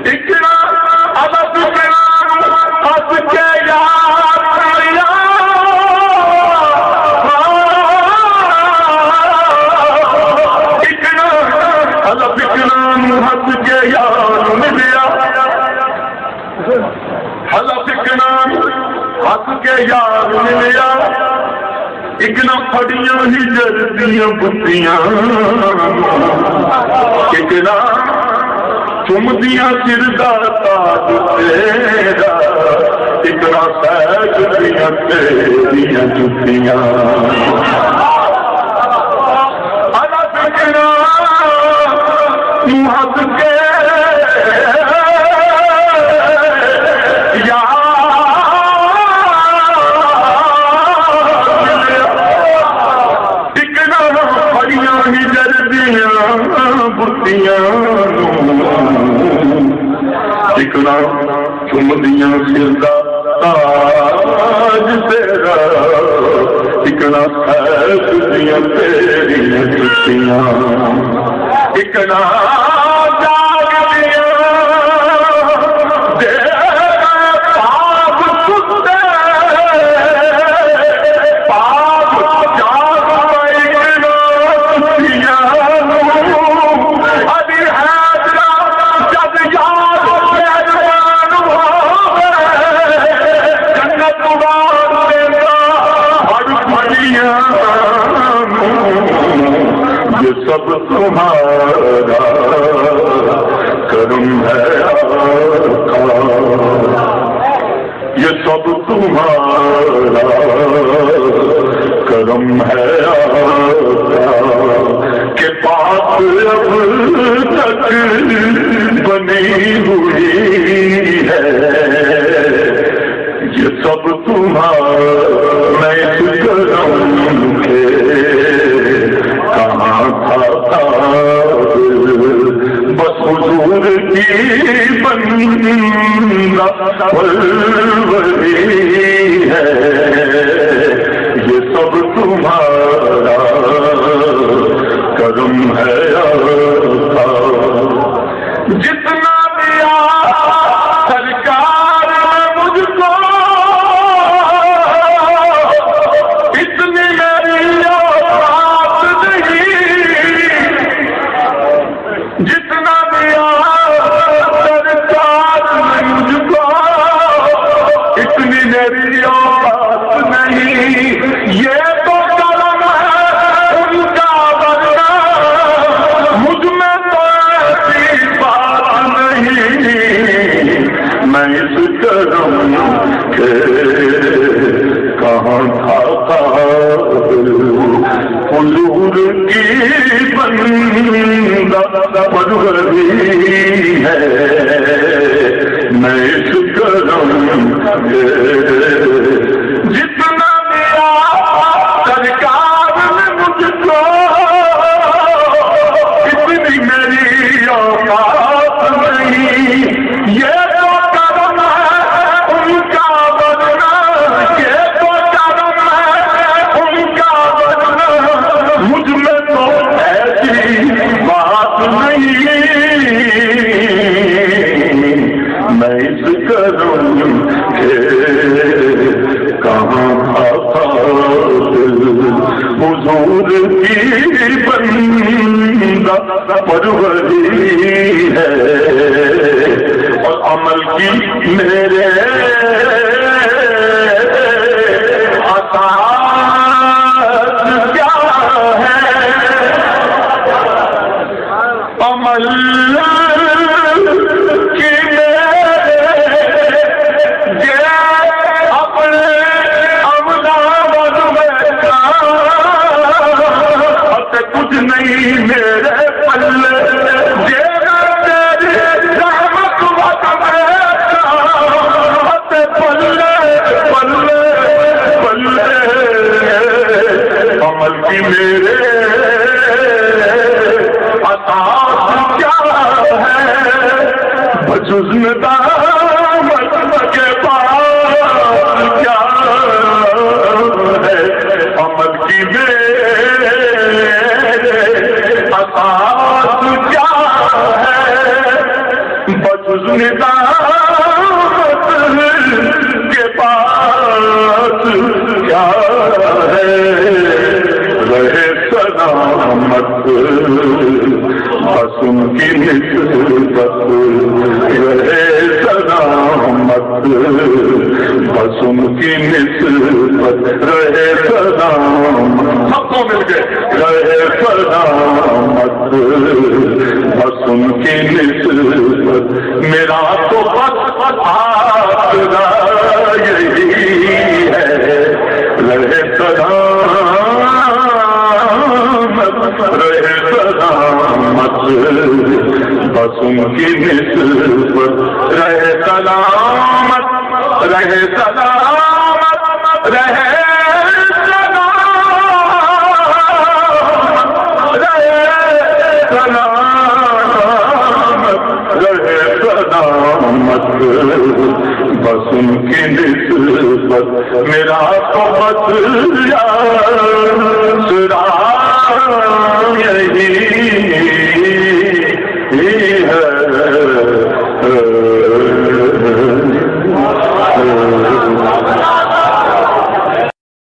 اکنا ادب کرنا ہنس کے یاد کریا اکنا ادب کرنا ہنس کے یاد ملیا حلف اکنا ہنس کے یاد ملیا اکنا پھڑیاں ہی جردیاں بتیاں اکنا چمدیاں سردہ تاج تیرا اکنا سیکدیاں تیریاں جتیاں حلف اکنا ہنس کے اکنا چمدیاں سردہ تاج تیرا اکنا سیکدیاں تیریاں جتیاں اکنا جاگ دیا یہ سب تمہارا کرم ہے آقا یہ سب تمہارا کرم ہے آقا کہ پاک اب تک بنی ہوئی ہے یہ سب تمہارا میں اس کرم کے کہاں تھا بس حضور کی بندہ پروری ہے یہ سب تمہارا کرم ہے آقا جتنا دیا سرکار نے مجھ کو اتنی میری اوقات نہیں جتنا دیا سرکار نے مجھ کو اتنی میری اوقات نہیں یہ تو کرم ہے ان کا ورنہ مجھ میں تو ایسی بات نہیں میں اس کرم کے کہاں تھا حضور کی بندہ پروری ہے میں اس کرم کے جتنا دیا سرکار نے مجھ کو اتنی میری اوقات نہیں یہ تو کرم ہے ان کا ورنہ یہ تو کرم ہے ان کا ورنہ مجھ میں تو ایسی بات نہیں میں اس کرم کے کہاں تھا حضور کی بندہ پروری ہے اور عمل کی میرے اساس کیا ہے عمل کی میرے اپنے امداد میں کچھ نہیں میرے پلے عمل کی میرے اساس کیا ہے بجزن دامت کے پاس کیا ہے عمل کی میرے اساس کیا ہے بجزن ندامت کے پاس کیا ہے رہے سلامت بس ان کی نسبت رہے سلامت بس ان کی نسبت رہے سلامت سب کو مل کے رہے سلامت بس ان کی نسبت میرا تو بس آسرا یہی ہے رہے سلامت رہے سلامت بس ان کی نسبت رہے سلامت رہے سلامت رہے بس ان کی نسبت میرا تو بس آسرا یہی ہے